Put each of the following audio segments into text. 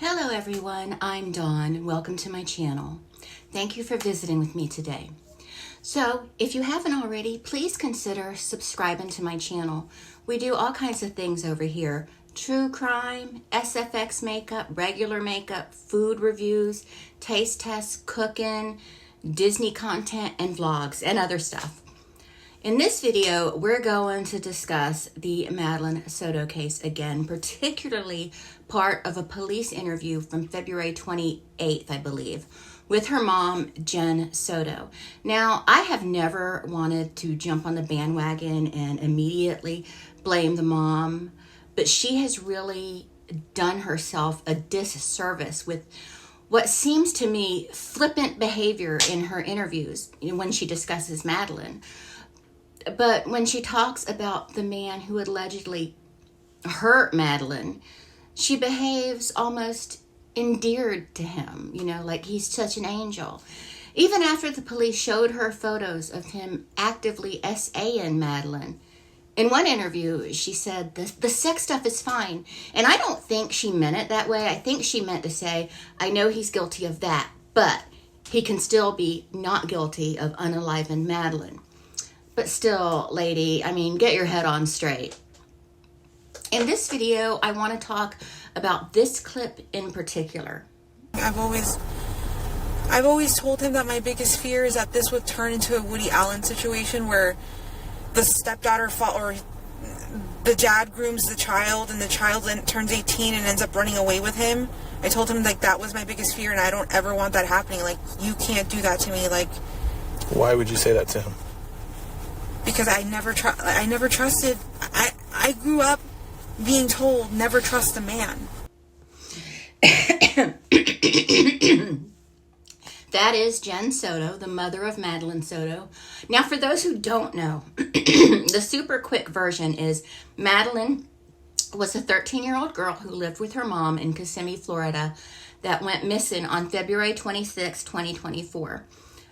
Hello everyone, I'm Dawn. Welcome to my channel. Thank you for visiting with me today. So, if you haven't already, please consider subscribing to my channel. We do all kinds of things over here. True crime, SFX makeup, regular makeup, food reviews, taste tests, cooking, Disney content, and vlogs, and other stuff. In this video, we're going to discuss the Jenn Soto case again, particularly part of a police interview from February 28th, I believe, with her mom, Jenn Soto. Now, I have never wanted to jump on the bandwagon and immediately blame the mom, but she has really done herself a disservice with what seems to me flippant behavior in her interviews when she discusses Madeline. But when she talks about the man who allegedly hurt Madeline, she behaves almost endeared to him, like he's such an angel. Even after the police showed her photos of him actively SAing Madeline, in one interview, she said, the sex stuff is fine. And I don't think she meant it that way. I think she meant to say, I know he's guilty of that, but he can still be not guilty of unaliving Madeline. But still, lady, get your head on straight. In this video, I want to talk about this clip in particular. I've always told him that my biggest fear is that this would turn into a Woody Allen situation where the stepdaughter or the dad grooms the child and the child turns 18 and ends up running away with him. I told him that was my biggest fear and I don't ever want that happening. You can't do that to me. Why would you say that to him? Because I never trusted. I grew up being told never trust a man. That is Jenn Soto, the mother of Jenn Soto. Now, for those who don't know, the super quick version is Madeline was a 13-year-old girl who lived with her mom in Kissimmee, Florida, that went missing on February 26, 2024.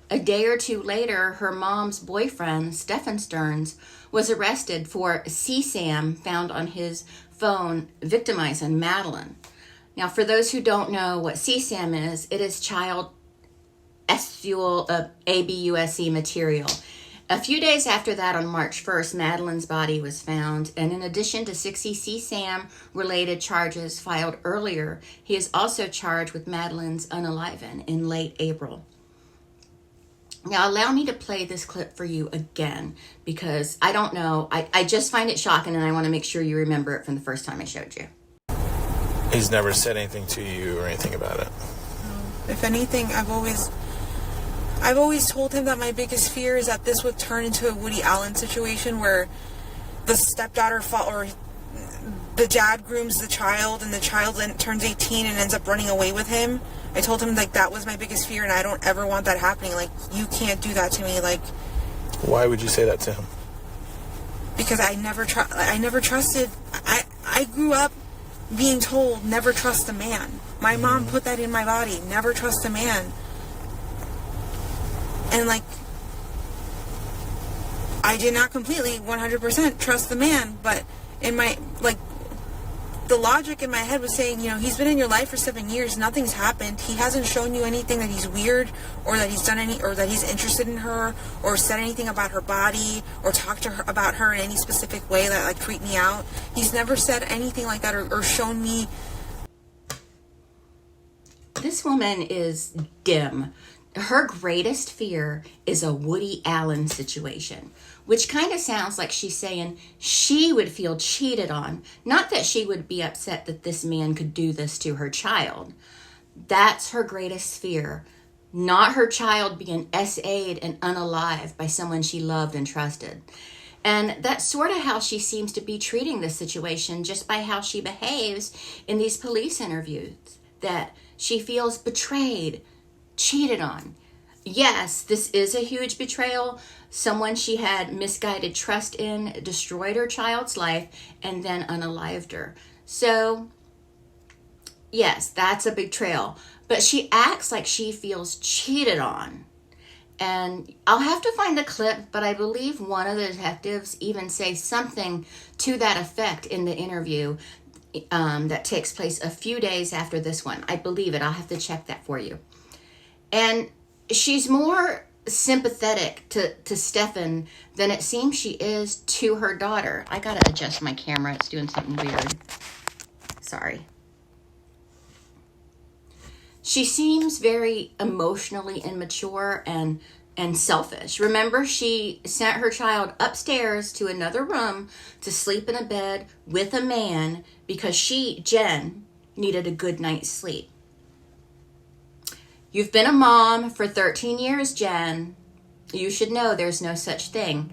A day or two later, her mom's boyfriend, Stephen Stearns, was arrested for CSAM found on his phone victimizing Madeline. Now, for those who don't know what CSAM is, it is child sexual abuse material. A few days after that, on March 1st, Madeline's body was found, and in addition to 60 CSAM-related charges filed earlier, he is also charged with Madeline's unaliving in late April. Now, allow me to play this clip for you again, because I don't know, I just find it shocking, and I want to make sure you remember it from the first time I showed you. He's never said anything to you or anything about it? If anything, I've always told him that my biggest fear is that this would turn into a Woody Allen situation where the stepdaughter or the dad grooms the child and the child turns 18 and ends up running away with him. I told him that was my biggest fear and I don't ever want that happening. You can't do that to me. Why would you say that to him? Because I never trusted. I grew up being told never trust a man. My mom put that in my body, never trust a man. And I did not completely 100% trust the man, but in my the logic in my head was saying, he's been in your life for 7 years, nothing's happened, he hasn't shown you anything that he's weird, or that he's done or that he's interested in her, or said anything about her body, or talked to her about her in any specific way that creeped me out. He's never said anything like that or shown me. This woman is dim. Her greatest fear is a Woody Allen situation, which kind of sounds like she's saying she would feel cheated on, not that she would be upset that this man could do this to her child. That's her greatest fear, not her child being SA'd and unalived by someone she loved and trusted. And that's sort of how she seems to be treating this situation just by how she behaves in these police interviews, that she feels betrayed, cheated on. Yes, this is a huge betrayal. Someone she had misguided trust in destroyed her child's life and then unalived her. So, yes, that's a betrayal. But she acts like she feels cheated on. And I'll have to find the clip, but I believe one of the detectives even says something to that effect in the interview. that takes place a few days after this one. I believe it. I'll have to check that for you. And she's more sympathetic to Stefan than it seems she is to her daughter. I gotta adjust my camera. It's doing something weird. Sorry. She seems very emotionally immature and selfish. Remember, she sent her child upstairs to another room to sleep in a bed with a man because she, Jenn, needed a good night's sleep. You've been a mom for 13 years, Jenn. You should know there's no such thing.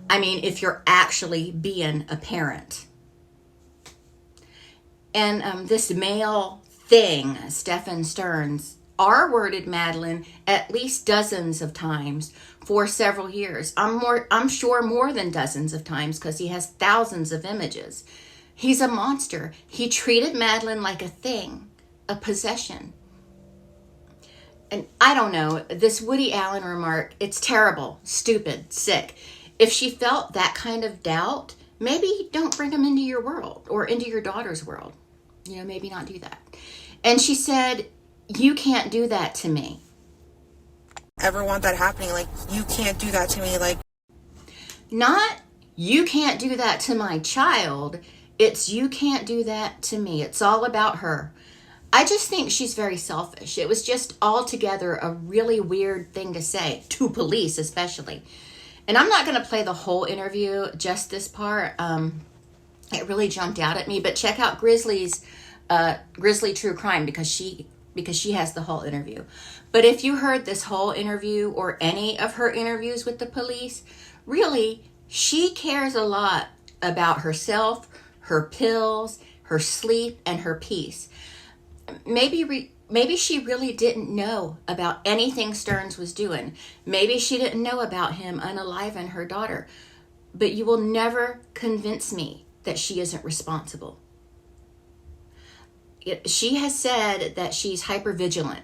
I mean, if you're actually being a parent. And this male thing, Stefan Stearns, R-worded Madeline at least dozens of times for several years. I'm sure more than dozens of times because he has thousands of images. He's a monster. He treated Madeline like a thing, a possession. And I don't know, this Woody Allen remark, it's terrible, stupid, sick. If she felt that kind of doubt, maybe don't bring him into your world or into your daughter's world. You know, maybe not do that. And she said, you can't do that to me. Ever want that happening? Like, you can't do that to me. Like, not you can't do that to my child. It's you can't do that to me. It's all about her. I just think she's very selfish. It was just altogether a really weird thing to say, to police especially. And I'm not going to play the whole interview, just this part. It really jumped out at me. But check out Grizzly True Crime because she has the whole interview. But if you heard this whole interview or any of her interviews with the police, really, she cares a lot about herself, her pills, her sleep, and her peace. Maybe she really didn't know about anything Stearns was doing. Maybe she didn't know about him unaliving her daughter. But you will never convince me that she isn't responsible. She has said that she's hypervigilant.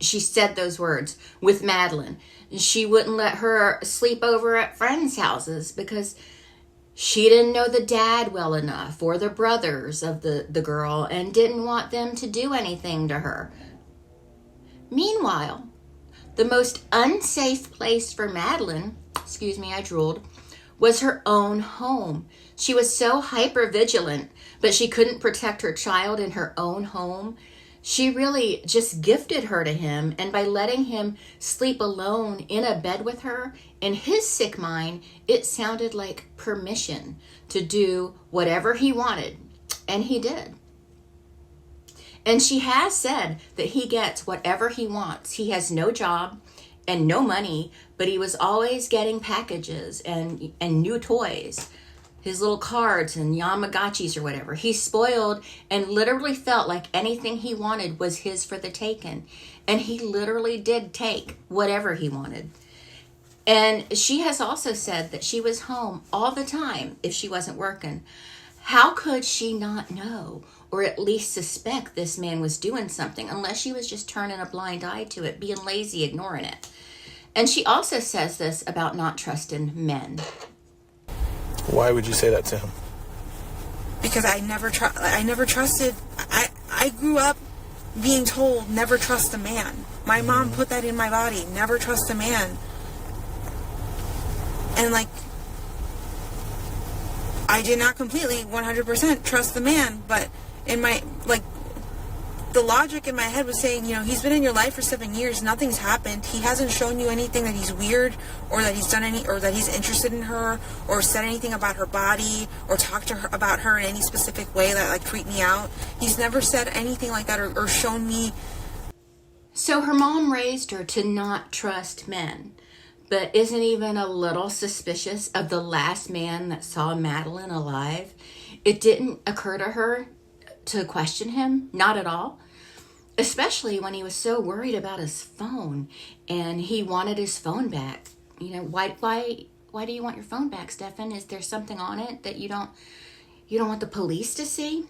She said those words with Madeline. She wouldn't let her sleep over at friends' houses because she didn't know the dad well enough or the brothers of the girl and didn't want them to do anything to her. Meanwhile, the most unsafe place for Madeline, I drooled, was her own home. She was so hyper-vigilant, but she couldn't protect her child in her own home. She really just gifted her to him, and by letting him sleep alone in a bed with her, in his sick mind, it sounded like permission to do whatever he wanted, and he did. And she has said that he gets whatever he wants. He has no job and no money, but he was always getting packages and new toys. His little cards and Yamagachis or whatever. He's spoiled and literally felt like anything he wanted was his for the taking. And he literally did take whatever he wanted. And she has also said that she was home all the time if she wasn't working. How could she not know or at least suspect this man was doing something unless she was just turning a blind eye to it, being lazy, ignoring it? And she also says this about not trusting men. Why would you say that to him? Because I never trusted. I grew up being told never trust a man. My mom put that in my body. Never trust a man. And like, I did not completely 100% trust the man, but in my, like, the logic in my head was saying, you know, he's been in your life for 7 years, nothing's happened, he hasn't shown you anything that he's weird, or that he's done any, or that he's interested in her, or said anything about her body, or talked to her about her in any specific way that, like, creeped me out. He's never said anything like that, or shown me. So her mom raised her to not trust men, but isn't even a little suspicious of the last man that saw Madeline alive. It didn't occur to her to question him, not at all. Especially when he was so worried about his phone and he wanted his phone back. You know, why do you want your phone back, Stefan? Is there something on it that you don't want the police to see?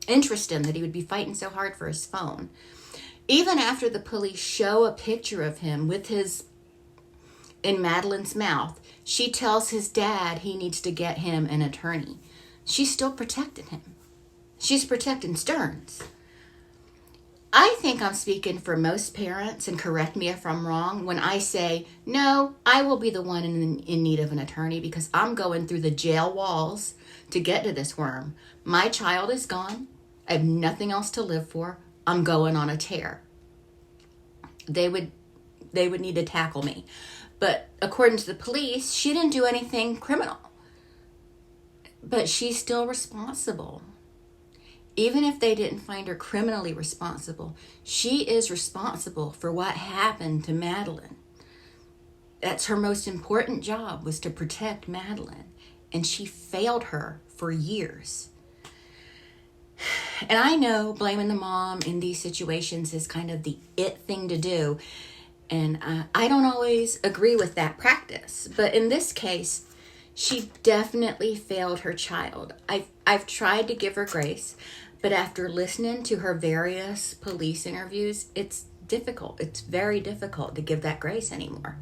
Interesting that he would be fighting so hard for his phone. Even after the police show a picture of him with his in Madeline's mouth, she tells his dad he needs to get him an attorney. She still protected him. She's protecting Stearns. I think I'm speaking for most parents, and correct me if I'm wrong, when I say, no, I will be the one in need of an attorney because I'm going through the jail walls to get to this worm. My child is gone. I have nothing else to live for. I'm going on a tear. They would need to tackle me. But according to the police, she didn't do anything criminal. But she's still responsible. Even if they didn't find her criminally responsible, she is responsible for what happened to Madeline. That's her most important job, was to protect Madeline. And she failed her for years. And I know blaming the mom in these situations is kind of the it thing to do. And I don't always agree with that practice. But in this case, she definitely failed her child. I've tried to give her grace. But after listening to her various police interviews, it's difficult. It's very difficult to give that grace anymore.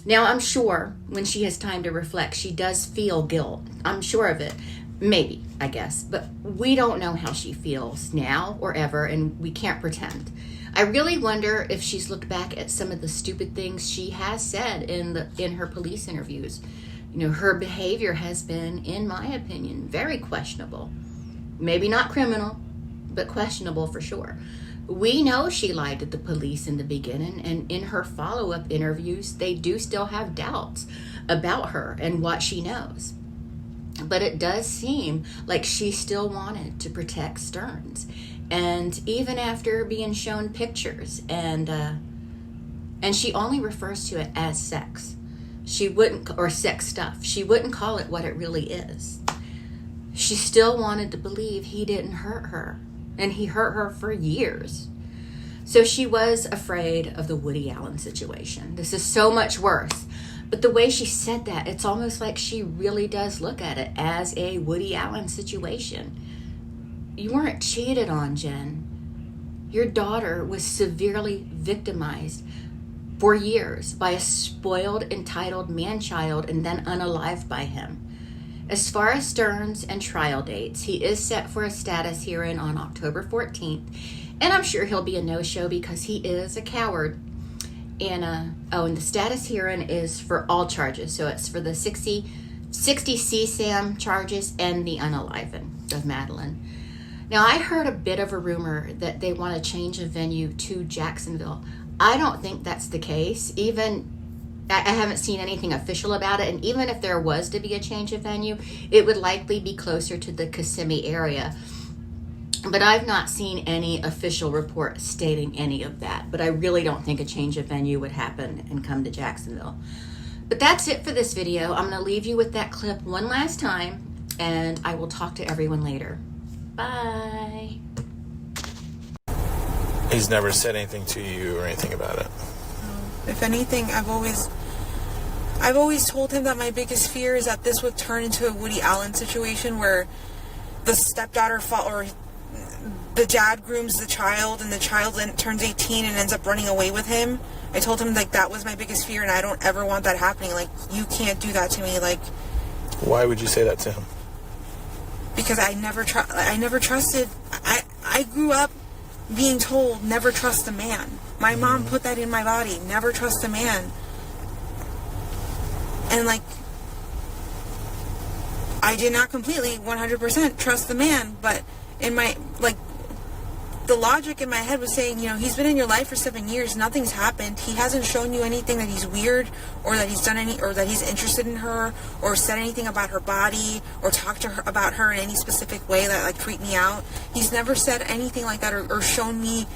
Now, I'm sure when she has time to reflect, she does feel guilt. I'm sure of it. Maybe, I guess. But we don't know how she feels now or ever, and we can't pretend. I really wonder if she's looked back at some of the stupid things she has said in her police interviews. You know, her behavior has been, in my opinion, very questionable. Maybe not criminal, but questionable for sure. We know she lied to the police in the beginning, and in her follow-up interviews, they do still have doubts about her and what she knows. But it does seem like she still wanted to protect Stearns. And even after being shown pictures, and she only refers to it as sex. She wouldn't, or sex stuff. She wouldn't call it what it really is. She still wanted to believe he didn't hurt her, and he hurt her for years. So she was afraid of the Woody Allen situation. This is so much worse. But the way she said that, it's almost like she really does look at it as a Woody Allen situation. You weren't cheated on, Jen. Your daughter was severely victimized for years by a spoiled, entitled man-child and then unalived by him. As far as Stearns and trial dates, he is set for a status hearing on October 14th, and I'm sure he'll be a no-show because he is a coward. And and the status hearing is for all charges, so it's for the 60 CSAM charges and the unaliving of Madeline. Now, I heard a bit of a rumor that they want to change a venue to Jacksonville. I don't think that's the case. I haven't seen anything official about it, and even if there was to be a change of venue, it would likely be closer to the Kissimmee area. But I've not seen any official report stating any of that. But I really don't think a change of venue would happen and come to Jacksonville. But that's it for this video. I'm going to leave you with that clip one last time, and I will talk to everyone later. Bye. He's never said anything to you or anything about it. If anything, I've always told him that my biggest fear is that this would turn into a Woody Allen situation where the stepdaughter or the dad grooms the child and the child turns 18 and ends up running away with him. I told him that was my biggest fear, and I don't ever want that happening. You can't do that to me. Why would you say that to him? Because I never trusted. I grew up being told never trust a man. My mom put that in my body. Never trust a man. And I did not completely 100% trust the man, but in my the logic in my head was saying, he's been in your life for 7 years, nothing's happened, he hasn't shown you anything that he's weird, or that he's done or that he's interested in her, or said anything about her body, or talked to her about her in any specific way that freaked me out. He's never said anything like that, or shown me